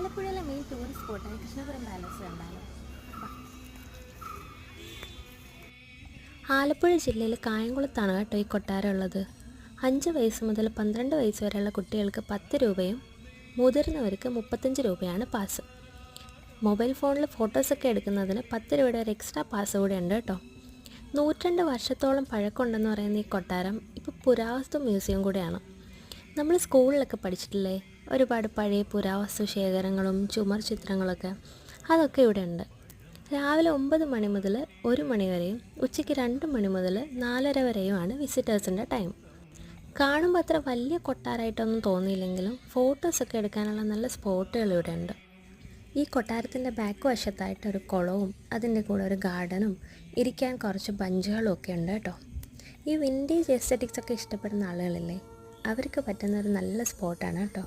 ആലപ്പുഴയിലെ main tourist സ്പോട്ടായ Krishnapuram palace കണ്ടാലോ? ആലപ്പുഴ ജില്ലയിൽ കായംകുളത്താണ് കേട്ടോ ഈ കൊട്ടാരം ഉള്ളത്. 5 വയസ്സ് മുതൽ 12 വയസ്സ് വരെയുള്ള കുട്ടികൾക്ക് 10 രൂപയും മുതിർന്നവർക്ക് 35 രൂപയാണ് പാസ്. മൊബൈൽ ഫോണിൽ ഫോട്ടോസൊക്കെ എടുക്കുന്നതിന് 10 രൂപയുടെ ഒരു എക്സ്ട്രാ പാസ് കൂടെ ഉണ്ട് കേട്ടോ. 102 വർഷത്തോളം പഴക്കമുണ്ടെന്ന് പറയുന്ന ഈ കൊട്ടാരം ഇപ്പോൾ പുരാവസ്തു മ്യൂസിയം കൂടെയാണ്. നമ്മൾ സ്കൂളിലൊക്കെ പഠിച്ചിട്ടില്ലേ, ഒരുപാട് പഴയ പുരാവസ്തു ശേഖരങ്ങളും ചുമർ ചിത്രങ്ങളൊക്കെ, അതൊക്കെ ഇവിടെ ഉണ്ട്. രാവിലെ 9 മണി മുതൽ 1 മണി വരെയും ഉച്ചയ്ക്ക് 2 മണി മുതൽ 4:30 വരെയുമാണ് വിസിറ്റേഴ്സിൻ്റെ ടൈം. കാണുമ്പോൾ അത്ര വലിയ കൊട്ടാരമായിട്ടൊന്നും തോന്നിയില്ലെങ്കിലും ഫോട്ടോസൊക്കെ എടുക്കാനുള്ള നല്ല സ്പോട്ടുകൾ ഇവിടെ ഉണ്ട്. ഈ കൊട്ടാരത്തിൻ്റെ ബാക്ക് വശത്തായിട്ട് ഒരു കുളവും അതിൻ്റെ കൂടെ ഒരു ഗാർഡനും ഇരിക്കാൻ കുറച്ച് ബഞ്ചുകളും ഒക്കെ ഉണ്ട് കേട്ടോ. ഈ വിൻറ്റേജ് എസ്തറ്റിക്സ് ഒക്കെ ഇഷ്ടപ്പെടുന്ന ആളുകളില്ലേ, അവർക്ക് പറ്റുന്ന ഒരു നല്ല സ്പോട്ടാണ് കേട്ടോ.